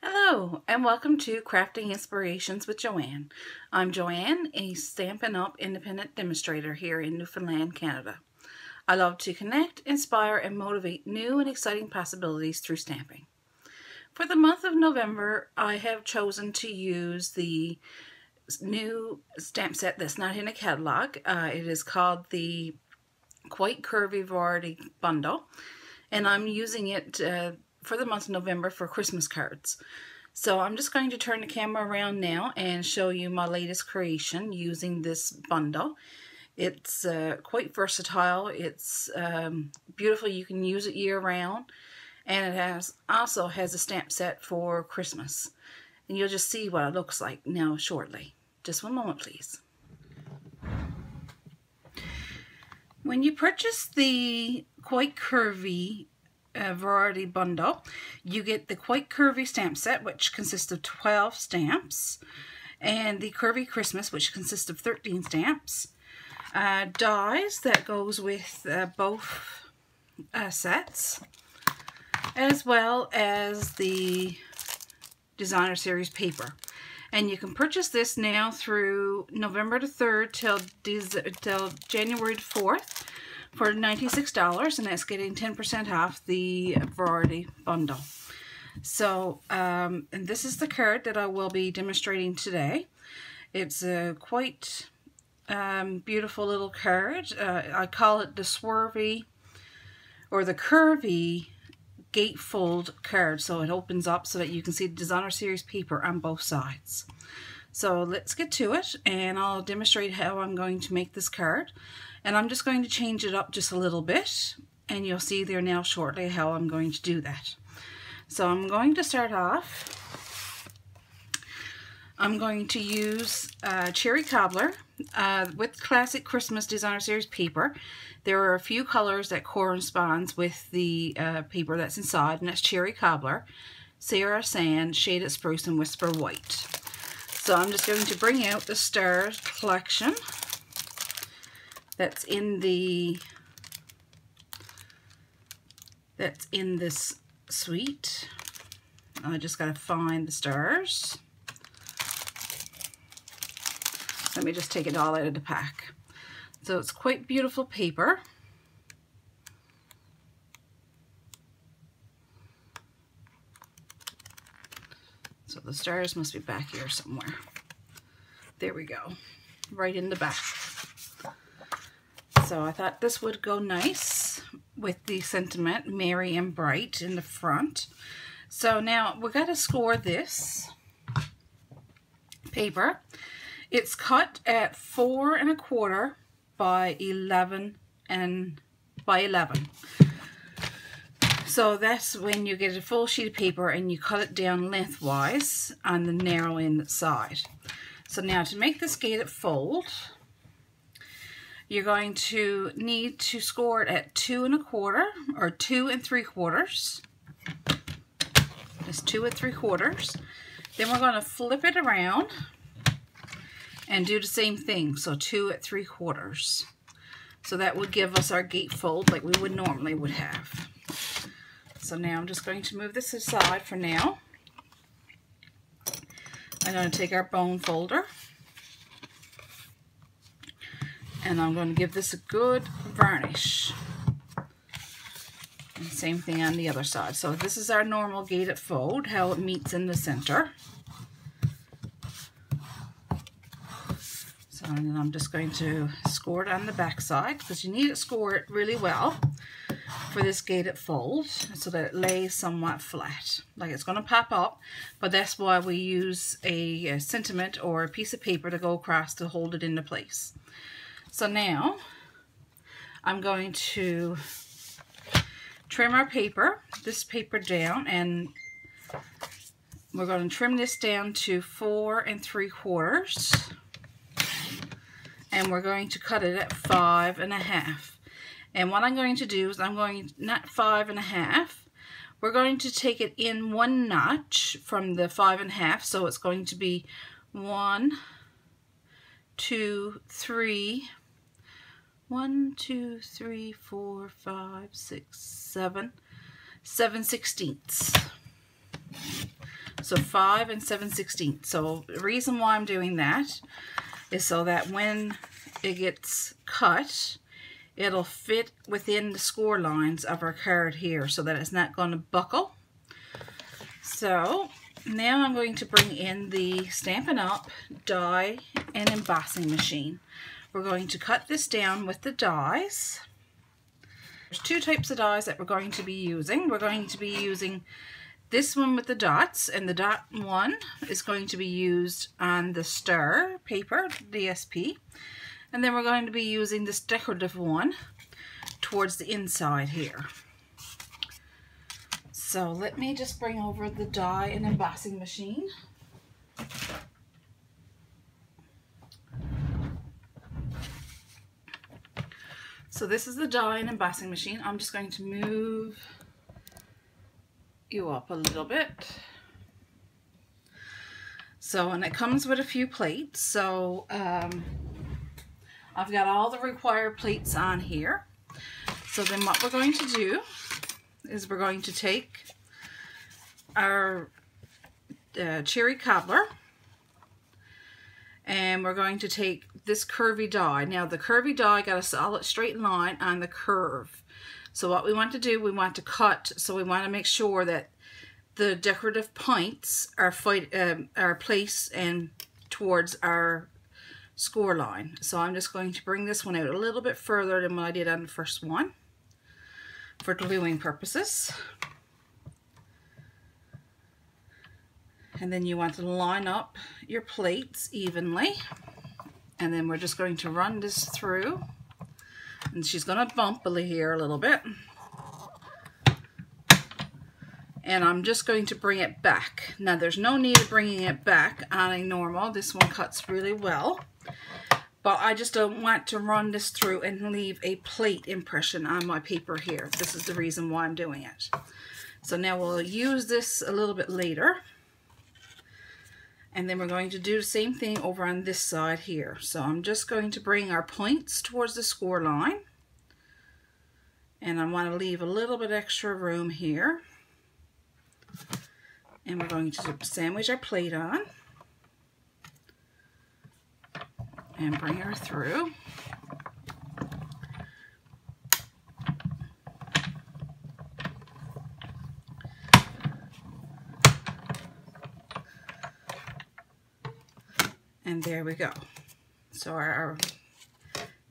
Hello and welcome to Crafting Inspirations with Joanne. I'm Joanne, a Stampin' Up! Independent demonstrator here in Newfoundland, Canada. I love to connect, inspire, and motivate new and exciting possibilities through stamping. For the month of November, I have chosen to use the new stamp set that's not in a catalog. It is called the Quite Curvy Variety Bundle, and I'm using it for the month of November for Christmas cards. So I'm just going to turn the camera around now and show you my latest creation using this bundle. It's quite versatile. It's beautiful. You can use it year round, and it also has a stamp set for Christmas. And you'll just see what it looks like now shortly. Just one moment, please. When you purchase the Quite Curvy Variety Bundle, you get the Quite Curvy stamp set, which consists of 12 stamps, and the Curvy Christmas, which consists of 13 stamps, dies that goes with both sets, as well as the designer series paper. And you can purchase this now through November the 3rd till January the 4th for $96, and that's getting 10% off the variety bundle. So, and this is the card that I will be demonstrating today. It's a quite beautiful little card. I call it the Swervy or the Curvy Gatefold card, so it opens up so that you can see the designer series paper on both sides. So let's get to it, and I'll demonstrate how I'm going to make this card. And I'm just going to change it up just a little bit, and you'll see there now shortly how I'm going to do that. So I'm going to start off. I'm going to use Cherry Cobbler with Classic Christmas Designer Series paper. There are a few colors that corresponds with the paper that's inside, and that's Cherry Cobbler, Sarah Sand, Shaded Spruce, and Whisper White. So I'm just going to bring out the Stars collection that's in this suite. I just got to find the stars. Let me just take it all out of the pack. So it's quite beautiful paper. So the stars must be back here somewhere. There we go, right in the back. So I thought this would go nice with the sentiment Merry and Bright in the front. So now we've got to score this paper. It's cut at 4 1/4 by 11 by 11. So that's when you get a full sheet of paper and you cut it down lengthwise on the narrow end side. So now to make this gated fold, you're going to need to score it at 2 1/4 or 2 3/4. Just 2 3/4. Then we're going to flip it around and do the same thing. So 2 3/4. So that would give us our gatefold like we would normally would have. So now I'm just going to move this aside for now. I'm going to take our bone folder, and I'm going to give this a good varnish. And same thing on the other side. So this is our normal gated fold, how it meets in the center. So and then I'm just going to score it on the back side, because you need to score it really well for this gated fold so that it lays somewhat flat. Like it's going to pop up, but that's why we use a sentiment or a piece of paper to go across to hold it into place. So now I'm going to trim our paper, this paper down, and we're going to trim this down to 4 3/4, and we're going to cut it at 5 1/2. And what I'm going to do is I'm going, not 5 1/2, we're going to take it in 1 notch from the 5 1/2, so it's going to be 1, 2, 3, 1, 2, 3, 4, 5, 6, 7, 7/16. So 5 and 7/16. So the reason why I'm doing that is so that when it gets cut, it'll fit within the score lines of our card here so that it's not going to buckle. So now I'm going to bring in the Stampin' Up! Die and embossing machine. We're going to cut this down with the dies. There's two types of dies that we're going to be using. We're going to be using this one with the dots, and the dot one is going to be used on the star paper, DSP. And then we're going to be using this decorative one towards the inside here. So let me just bring over the die and embossing machine. So this is the die and embossing machine. I'm just going to move you up a little bit. So, and it comes with a few plates. So I've got all the required plates on here. So then what we're going to do is we're going to take our cherry cobbler, and we're going to take this curvy die. Now the curvy die got a solid straight line on the curve. So what we want to do, we want to cut, so we want to make sure that the decorative points are placed and towards our score line. So I'm just going to bring this one out a little bit further than what I did on the first one for gluing purposes. And then you want to line up your plates evenly. And then we're just going to run this through. And she's going to bump here a little bit. And I'm just going to bring it back. Now there's no need of bringing it back on a normal. This one cuts really well. But I just don't want to run this through and leave a plate impression on my paper here. This is the reason why I'm doing it. So now we'll use this a little bit later. And then we're going to do the same thing over on this side here. So I'm just going to bring our points towards the score line. And I want to leave a little bit extra room here. And we're going to sandwich our plate on. And bring her through. And there we go. So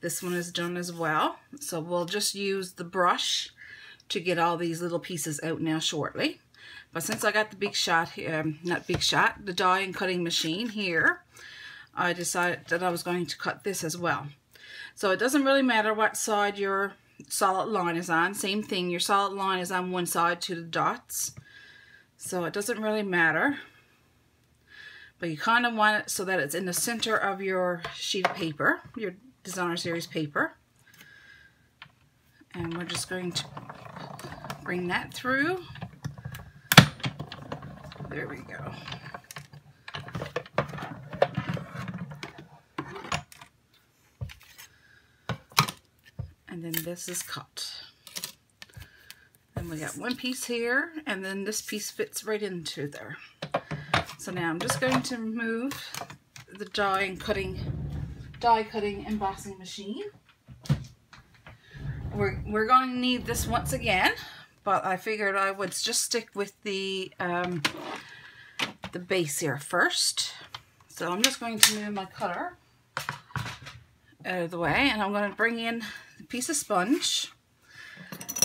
this one is done as well. So we'll just use the brush to get all these little pieces out now shortly. But since I got the big shot here, the die and cutting machine here, I decided that I was going to cut this as well. So it doesn't really matter what side your solid line is on. Same thing, your solid line is on one side to the dots. So it doesn't really matter. But you kind of want it so that it's in the center of your sheet of paper, your designer series paper. And we're just going to bring that through. There we go. And then this is cut. And we got one piece here, and then this piece fits right into there. So now I'm just going to move the die cutting embossing machine. We're going to need this once again, but I figured I would just stick with the base here first. So I'm just going to move my cutter out of the way, and I'm going to bring in a piece of sponge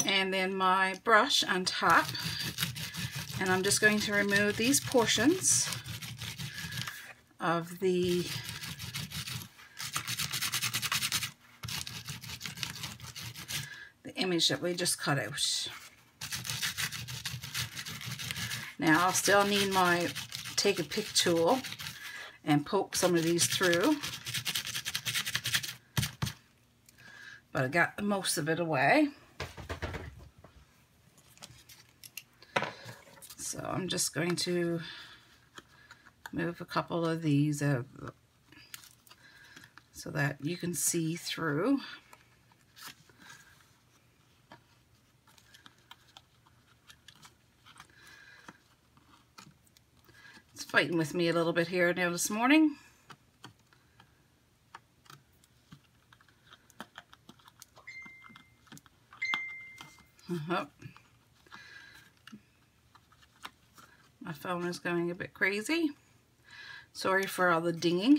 and then my brush on top. And I'm just going to remove these portions of the image that we just cut out. Now I'll still need my take a pick tool and poke some of these through. But I got most of it away. So I'm just going to move a couple of these out so that you can see through. fighting with me a little bit here now this morning. My phone is going a bit crazy. Sorry for all the dinging.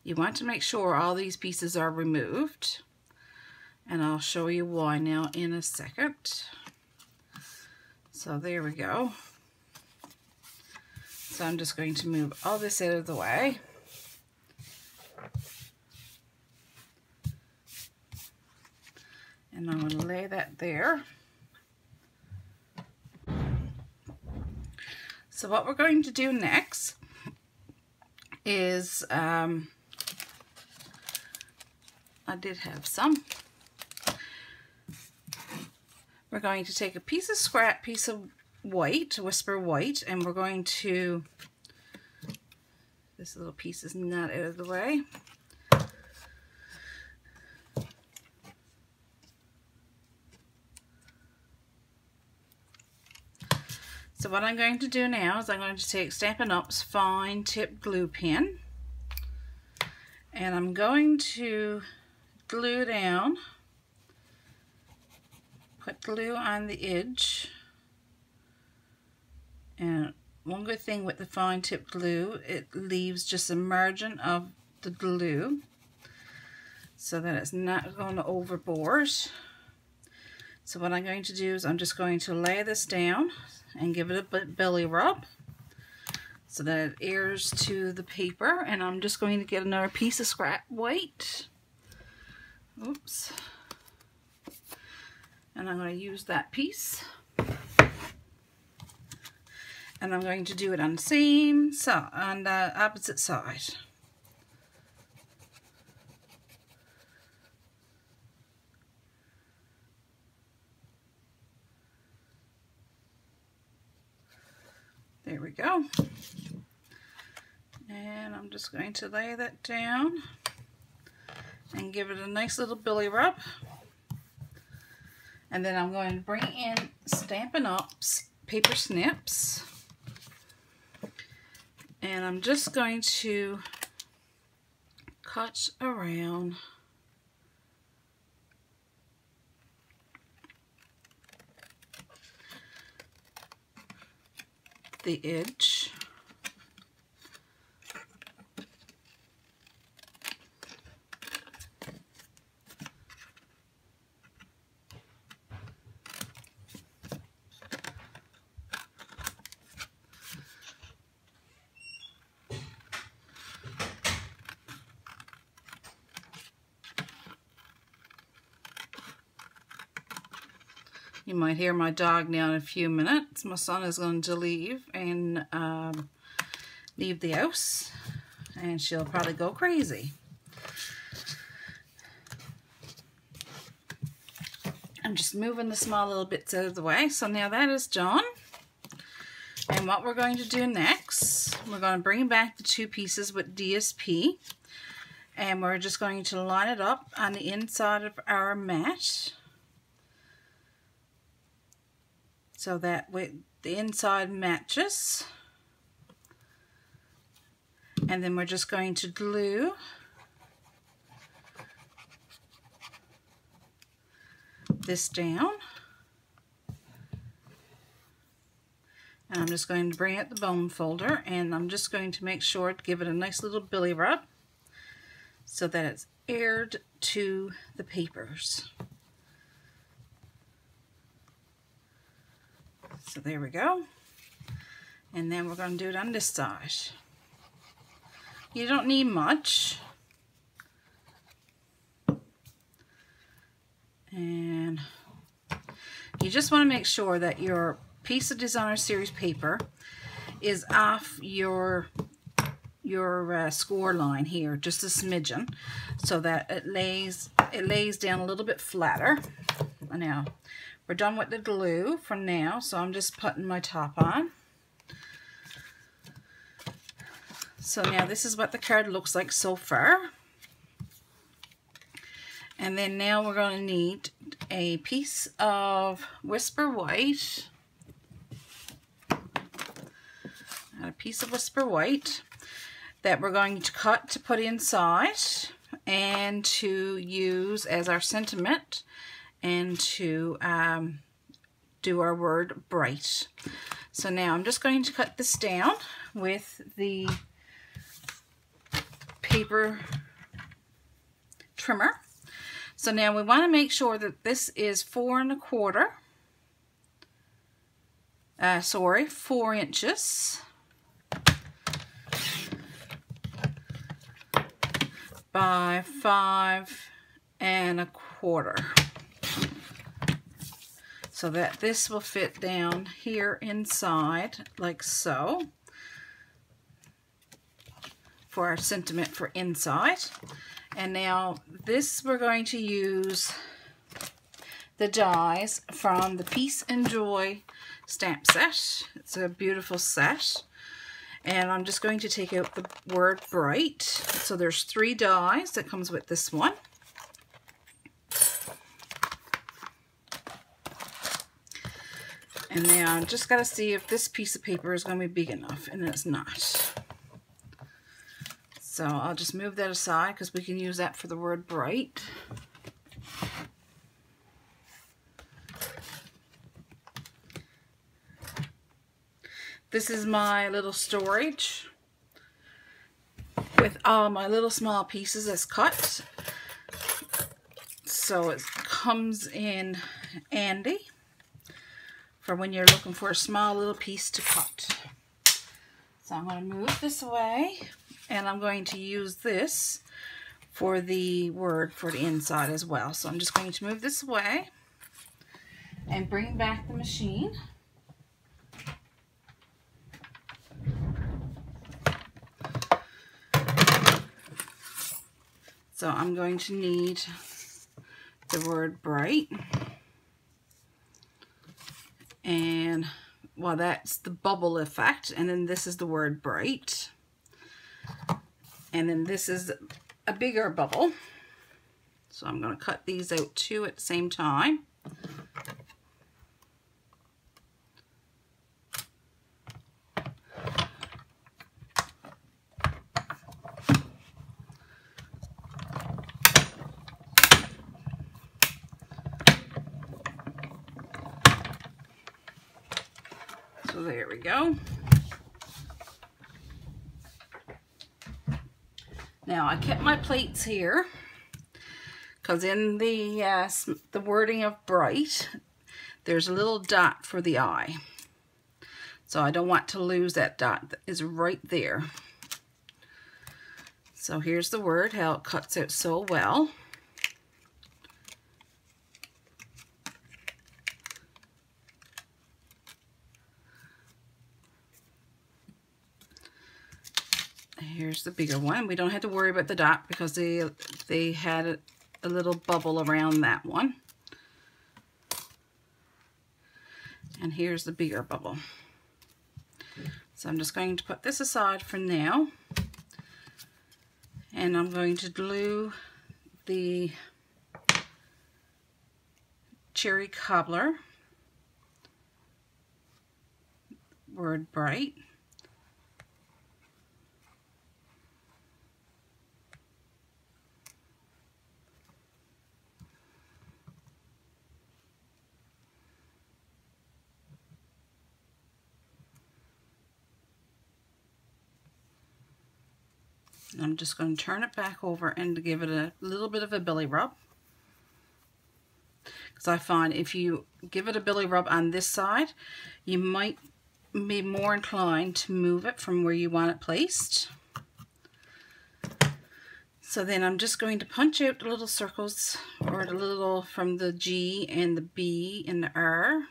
You want to make sure all these pieces are removed, and I'll show you why now in a second. So there we go. So I'm just going to move all this out of the way. And I'm going to lay that there. So what we're going to do next is I did have some. We're going to take a piece of scrap, piece of white, Whisper White, and we're going to, this little piece is not out of the way. So what I'm going to do now is I'm going to take Stampin' Up's fine tip glue pen, and I'm going to glue down, put glue on the edge. And one good thing with the fine tip glue, it leaves just a margin of the glue so that it's not going to overboard. So what I'm going to do is I'm just going to lay this down and give it a belly rub so that it adheres to the paper. And I'm just going to get another piece of scrap white. Oops. And I'm going to use that piece. And I'm going to do it on the same side, on the opposite side. There we go. And I'm just going to lay that down and give it a nice little billy rub. And then I'm going to bring in Stampin' Up's paper snips. And I'm just going to cut around the edge. You might hear my dog now in a few minutes. My son is going to leave and leave the house, and she'll probably go crazy. I'm just moving the small little bits out of the way. So now that is done. And what we're going to do next, we're going to bring back the two pieces with DSP, and we're just going to line it up on the inside of our mat, so that the inside matches. And then we're just going to glue this down. And I'm just going to bring out the bone folder, and I'm just going to make sure to give it a nice little billy rub so that it's adhered to the papers. So there we go. And then we're going to do it on this side. You don't need much. And you just want to make sure that your piece of Designer Series paper is off your your score line here, just a smidgen, so that it lays down a little bit flatter. Now, we're done with the glue for now, so I'm just putting my top on. So now this is what the card looks like so far. And then now we're going to need a piece of Whisper White. A piece of Whisper White that we're going to cut to put inside and to use as our sentiment and to do our word bright. So now I'm just going to cut this down with the paper trimmer. So now we want to make sure that this is 4 inches by 5 1/4, so that this will fit down here inside like so for our sentiment for inside. And now this, we're going to use the dies from the Peace and Joy stamp set. It's a beautiful set. And I'm just going to take out the word bright. So there's 3 dies that comes with this one. And now I just got to see if this piece of paper is going to be big enough, and it's not. So I'll just move that aside because we can use that for the word bright. This is my little storage with all my little small pieces that's cut. So it comes in handy for when you're looking for a small little piece to cut. So I'm going to move this away, and I'm going to use this for the word for the inside as well. So I'm just going to move this away and bring back the machine. So I'm going to need the word bright, and well, that's the bubble effect, and then this is the word bright, and then this is a bigger bubble. So I'm going to cut these out too at the same time. So there we go. Now I kept my plates here because in the wording of bright, there's a little dot for the eye. So I don't want to lose that dot that is right there. So here's the word, how it cuts out so well. Here's the bigger one. We don't have to worry about the dot because they had a little bubble around that one. And here's the bigger bubble. So I'm just going to put this aside for now. And I'm going to glue the Cherry Cobbler word bright. I'm just going to turn it back over and to give it a little bit of a billy rub. Because I find if you give it a billy rub on this side, you might be more inclined to move it from where you want it placed. So then I'm just going to punch out the little circles, or the little from the G and the B and the R.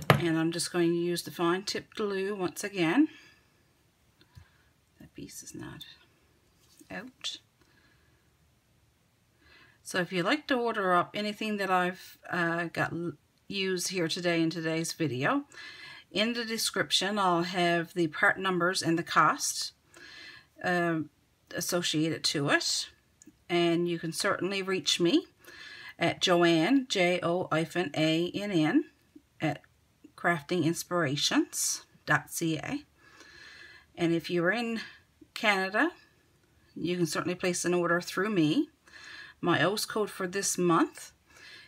And I'm just going to use the fine tip glue once again. piece is not out. So if you'd like to order up anything that I've got used here today in today's video, in the description I'll have the part numbers and the cost associated to it. And you can certainly reach me at Joanne, Joann, at craftinginspirations.ca. And if you're in Canada, you can certainly place an order through me. My OS code for this month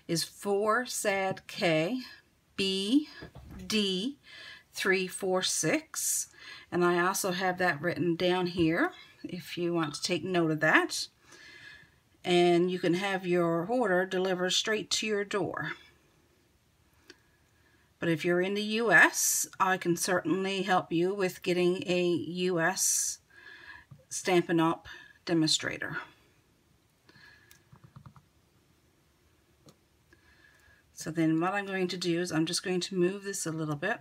is 4SADKBD346, and I also have that written down here if you want to take note of that. And you can have your order delivered straight to your door. But if you're in the US, I can certainly help you with getting a US Stampin' Up! Demonstrator. So then what I'm going to do is I'm just going to move this a little bit.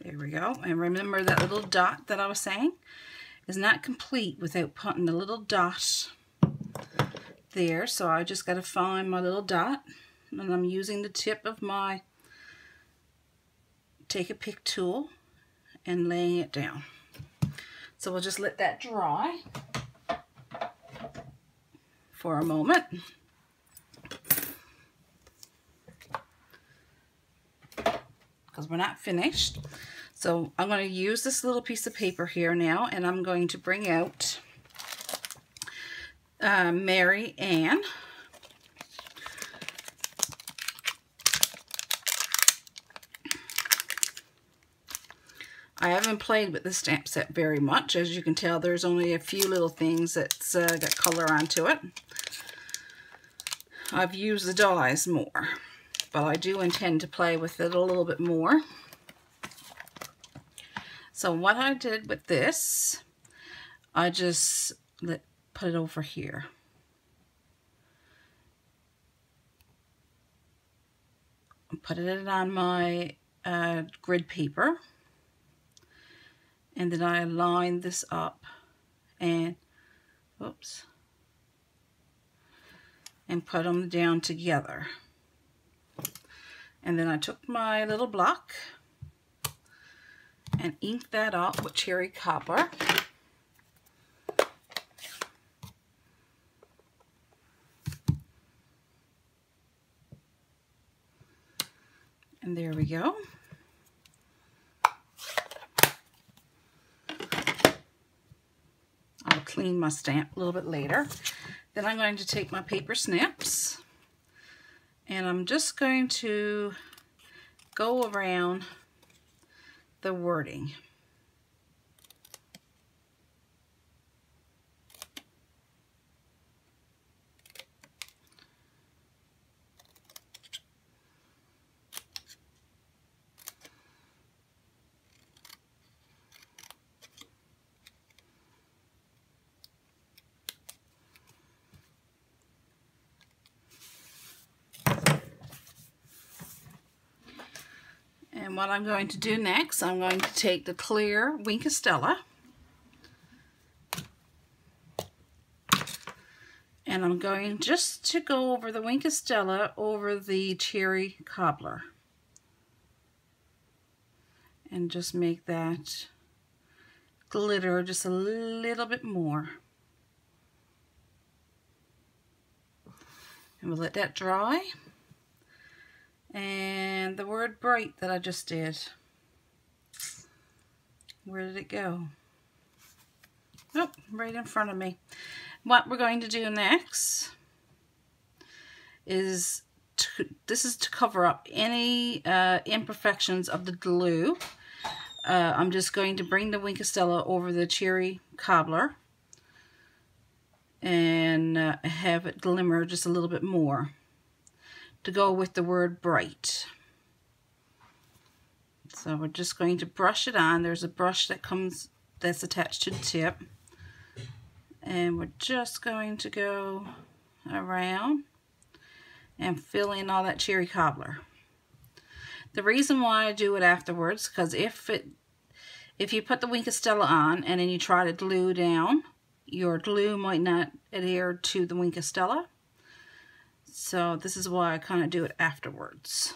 There we go. And remember that little dot that I was saying is not complete without putting the little dot there. So I just got to find my little dot, and I'm using the tip of my Take a Pick tool and laying it down. So we'll just let that dry for a moment. Because we're not finished. So I'm going to use this little piece of paper here now, and I'm going to bring out Mary Ann. I haven't played with this stamp set very much. As you can tell, there's only a few little things that's got color onto it. I've used the dies more, but I do intend to play with it a little bit more. So what I did with this, I just put it over here. Put it on my grid paper, and then I lined this up and whoops, and put them down together. And then I took my little block and inked that up with cherry cobbler. And there we go. I'll clean my stamp a little bit later. Then I'm going to take my paper snips, and I'm just going to go around the wording. And what I'm going to do next, I'm going to take the clear Wink of Stella, and I'm going just to go over the Wink of Stella over the cherry cobbler, and just make that glitter just a little bit more. And we'll let that dry. And the word bright that I just did, where did it go? Oh, right in front of me. What we're going to do next is, this is to cover up any imperfections of the glue. I'm just going to bring the Wink of Stella over the cherry cobbler and have it glimmer just a little bit more, to go with the word bright. So we're just going to brush it on. There's a brush that's attached to the tip, and we're just going to go around and fill in all that cherry cobbler. The reason why I do it afterwards, because if you put the Wink of Stella on and then you try to glue down, your glue might not adhere to the Wink of Stella. So this is why I kind of do it afterwards.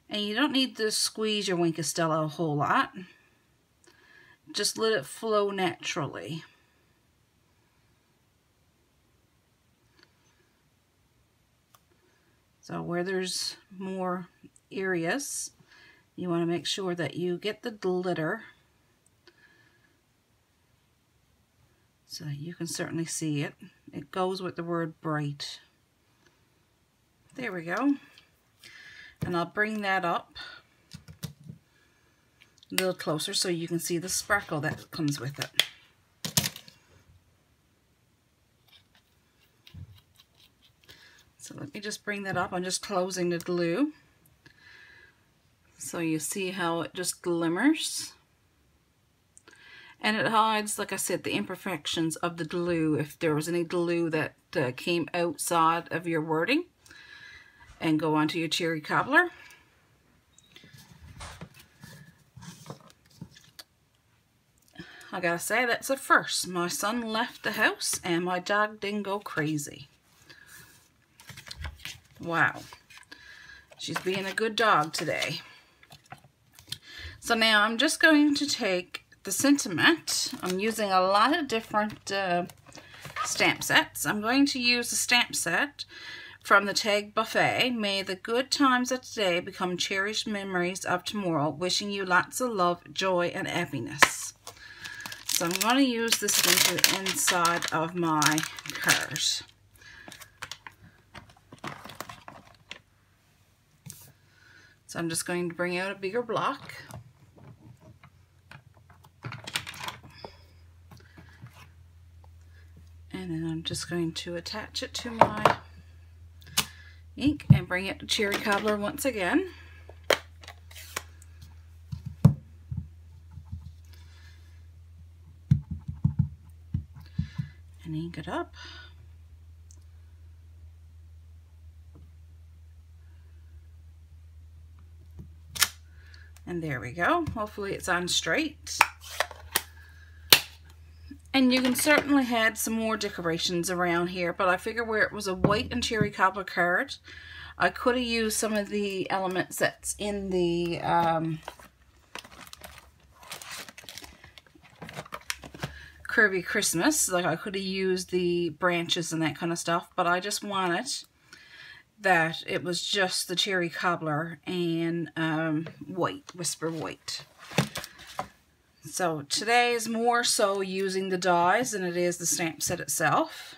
And you don't need to squeeze your Wink of Stella a whole lot. Just let it flow naturally. So where there's more areas, you want to make sure that you get the glitter so that you can certainly see it. It goes with the word bright. There we go. And I'll bring that up a little closer so you can see the sparkle that comes with it. So let me just bring that up. I'm just closing the glue so you see how it just glimmers. And it hides, like I said, the imperfections of the glue. If there was any glue that came outside of your wording and go onto your cherry cobbler. I gotta say, that's a first. My son left the house and my dog didn't go crazy. Wow. She's being a good dog today. So now I'm just going to take the sentiment. I'm using a lot of different stamp sets. I'm going to use a stamp set from the Tag Buffet. May the good times of today become cherished memories of tomorrow. Wishing you lots of love, joy, and happiness. So I'm going to use this into the inside of my card. So I'm just going to bring out a bigger block. And then I'm just going to attach it to my ink and bring it to cherry cobbler once again. And ink it up. And there we go. Hopefully it's on straight. And you can certainly add some more decorations around here, but I figure where it was a white and cherry cobbler card, I could have used some of the elements that's in the Curvy Christmas. Like I could have used the branches and that kind of stuff, but I just wanted that it was just the cherry cobbler and white, whisper white. So today is more so using the dies than it is the stamp set itself.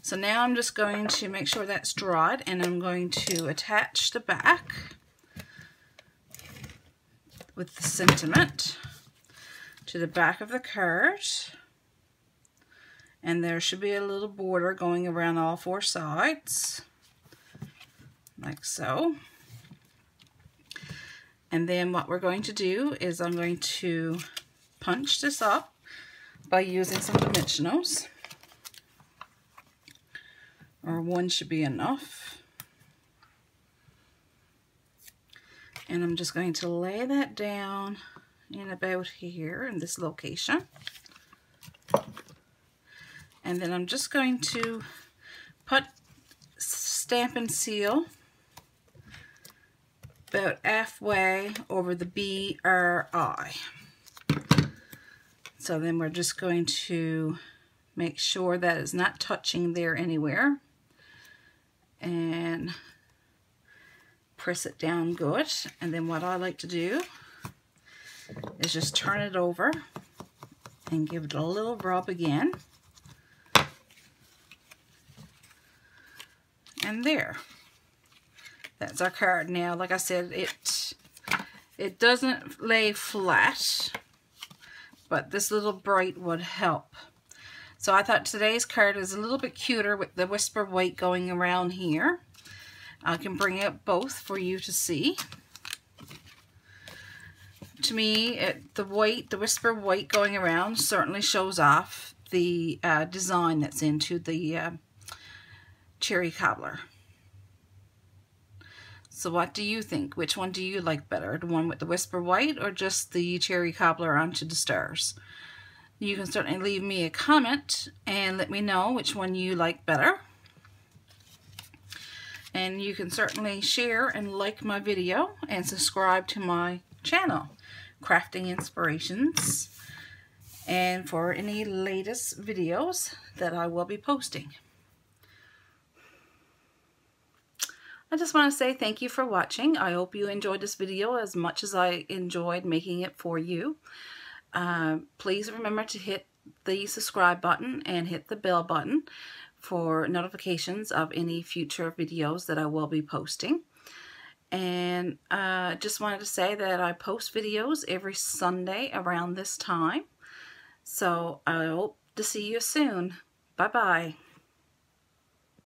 So now I'm just going to make sure that's dried, and I'm going to attach the back with the sentiment to the back of the card. And there should be a little border going around all four sides, like so. And then what we're going to do is I'm going to punch this up by using some dimensionals. Or one should be enough. And I'm just going to lay that down in about here in this location. And then I'm just going to put Stampin' Seal about halfway over the BRI. So then we're just going to make sure that it's not touching there anywhere. And press it down good. And then what I like to do is just turn it over and give it a little rub again. And there. That's our card now. Like I said, it doesn't lay flat, but this little bright would help. So I thought today's card is a little bit cuter with the whisper white going around here. I can bring out both for you to see. To me, the whisper white going around certainly shows off the design that's into the cherry cobbler. So what do you think? Which one do you like better? The one with the whisper white or just the cherry cobbler onto the stars? You can certainly leave me a comment and let me know which one you like better. And you can certainly share and like my video and subscribe to my channel, Crafting Inspirations, and for any latest videos that I will be posting. I just want to say thank you for watching. I hope you enjoyed this video as much as I enjoyed making it for you. Please remember to hit the subscribe button and hit the bell button for notifications of any future videos that I will be posting. And just wanted to say that I post videos every Sunday around this time. So I hope to see you soon. Bye-bye.